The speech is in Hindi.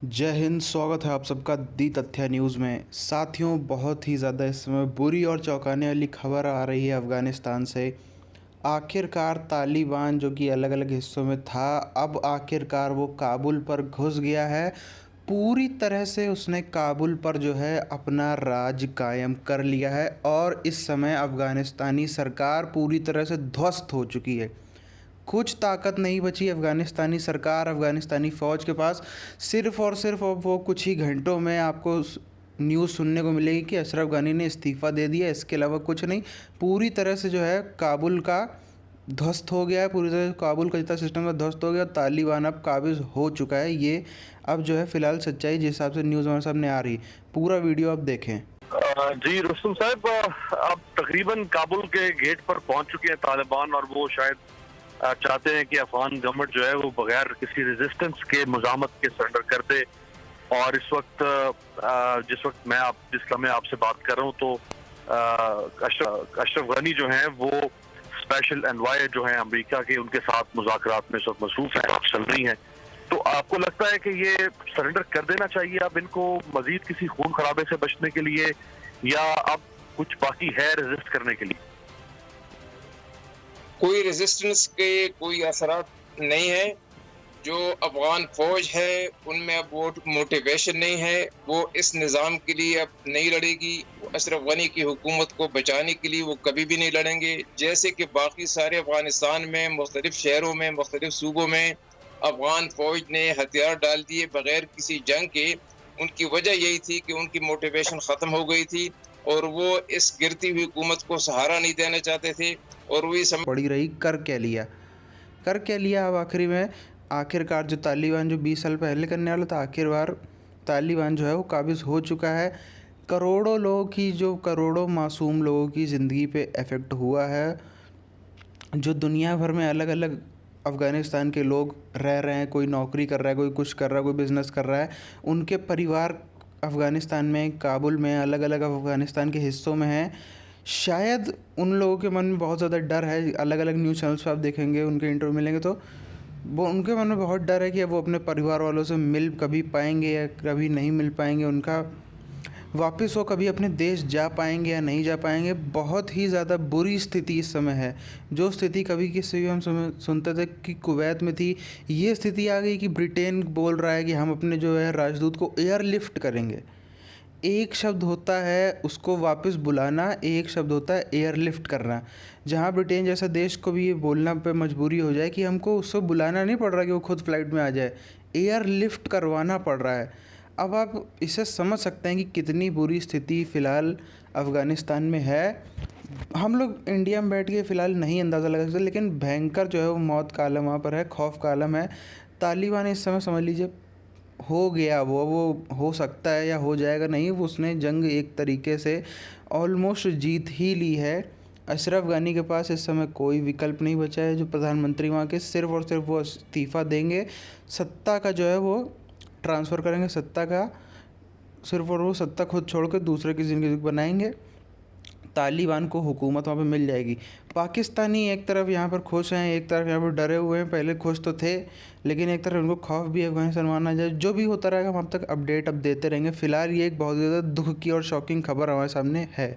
जय हिंद। स्वागत है आप सबका दी तथ्य न्यूज़ में। साथियों, बहुत ही ज़्यादा इस समय बुरी और चौंकाने वाली खबर आ रही है अफ़गानिस्तान से। आखिरकार तालिबान जो कि अलग अलग हिस्सों में था, अब आखिरकार वो काबुल पर घुस गया है। पूरी तरह से उसने काबुल पर जो है अपना राज कायम कर लिया है और इस समय अफ़गानिस्तानी सरकार पूरी तरह से ध्वस्त हो चुकी है। कुछ ताकत नहीं बची अफ़गानिस्तानी सरकार, अफ़गानिस्तानी फ़ौज के पास। सिर्फ़ और सिर्फ अब वो कुछ ही घंटों में आपको न्यूज़ सुनने को मिलेगी कि अशरफ गानी ने इस्तीफ़ा दे दिया। इसके अलावा कुछ नहीं। पूरी तरह से जो है काबुल का ध्वस्त हो गया है। पूरी तरह से काबुल का जितना सिस्टम है ध्वस्त हो गया। तालिबान अब काबिज़ हो चुका है। ये अब जो है फ़िलहाल सच्चाई जिस हिसाब से न्यूज़ हमारे सामने आ रही। पूरा वीडियो आप देखें। जी रुस्तम साहब, अब तकरीबन काबुल के गेट पर पहुंच चुके हैं तालिबान और वो शायद चाहते हैं कि अफगान गवर्नमेंट जो है वो बगैर किसी रेजिस्टेंस के मुजामत के सरेंडर कर दे। और इस वक्त जिस वक्त जिस समय आपसे बात कर रहा हूँ तो अशरफ गनी जो हैं वो स्पेशल एनवॉय जो हैं अमेरिका के, उनके साथ मुज़ाकरात में इस वक्त मसरूफ हैं, चल रही हैं। तो आपको लगता है कि ये सरेंडर कर देना चाहिए अब इनको मजीद किसी खून खराबे से बचने के लिए, या अब कुछ बाकी है रेजिस्ट करने के लिए? कोई रेजिस्टेंस के कोई असरात नहीं है। जो अफगान फौज है उनमें अब वो मोटिवेशन नहीं है। वो इस निज़ाम के लिए अब नहीं लड़ेगी। अशरफ गनी की हुकूमत को बचाने के लिए वो कभी भी नहीं लड़ेंगे। जैसे कि बाकी सारे अफगानिस्तान में मुख्तलिफ शहरों में, मुख्तलिफ सूबों में अफगान फौज ने हथियार डाल दिए बगैर किसी जंग के। उनकी वजह यही थी कि उनकी मोटिवेशन ख़त्म हो गई थी और वो इस गिरती हुई हुकूमत को सहारा नहीं देना चाहते थे। और वही पड़ी रही। कर क्या लिया अब आखिरी में? आखिरकार जो तालिबान जो 20 साल पहले करने वाला था, आखिरकार तालिबान जो है वो काबिज़ हो चुका है। करोड़ों मासूम लोगों की ज़िंदगी पे इफ़ेक्ट हुआ है। जो दुनिया भर में अलग अलग अफ़गानिस्तान के लोग रह रहे हैं, कोई नौकरी कर रहा है, कोई कुछ कर रहा है, कोई बिज़नेस कर रहा है, उनके परिवार अफ़गानिस्तान में, काबुल में, अलग अलग अफ़गानिस्तान के हिस्सों में हैं। शायद उन लोगों के मन में बहुत ज़्यादा डर है। अलग अलग न्यूज़ चैनल्स पे आप देखेंगे, उनके इंटरव्यू मिलेंगे तो वो उनके मन में बहुत डर है कि वो अपने परिवार वालों से मिल कभी पाएंगे या कभी नहीं मिल पाएंगे। उनका वापस वो कभी अपने देश जा पाएंगे या नहीं जा पाएंगे। बहुत ही ज़्यादा बुरी स्थिति इस समय है। जो स्थिति कभी किसी भी हम सुनते थे कि कुवैत में थी, ये स्थिति आ गई कि ब्रिटेन बोल रहा है कि हम अपने जो है राजदूत को एयरलिफ्ट करेंगे। एक शब्द होता है उसको वापस बुलाना, एक शब्द होता है एयरलिफ्ट करना। जहाँ ब्रिटेन जैसा देश को भी ये बोलना पे मजबूरी हो जाए कि हमको उसको बुलाना नहीं पड़ रहा कि वो खुद फ्लाइट में आ जाए, एयरलिफ्ट करवाना पड़ रहा है। अब आप इसे समझ सकते हैं कि कितनी बुरी स्थिति फ़िलहाल अफ़गानिस्तान में है। हम लोग इंडिया में बैठ के फ़िलहाल नहीं अंदाज़ा लगा सकते, लेकिन भयंकर जो है वो मौत का आलम वहाँ पर है, खौफ का आलम है। तालिबान इस समय समझ लीजिए हो गया, वो हो सकता है या हो जाएगा नहीं, वो उसने जंग एक तरीके से ऑलमोस्ट जीत ही ली है। अशरफ गानी के पास इस समय कोई विकल्प नहीं बचा है। जो प्रधानमंत्री वहाँ के, सिर्फ़ और सिर्फ वो इस्तीफ़ा देंगे, सत्ता का जो है वो ट्रांसफ़र करेंगे, सत्ता का सिर्फ और वो सत्ता खुद छोड़ कर दूसरे की ज़िंदगी बनाएंगे। तालिबान को हुकूमत वहाँ पे मिल जाएगी। पाकिस्तानी एक तरफ यहाँ पर खुश हैं, एक तरफ यहाँ पर डरे हुए हैं। पहले खुश तो थे, लेकिन एक तरफ उनको खौफ भी है अफगानिस्तान माना जाए। जो भी होता रहेगा हम अब तक अपडेट अब देते रहेंगे। फ़िलहाल ये एक बहुत ज़्यादा दुख की और शॉकिंग खबर हमारे सामने है।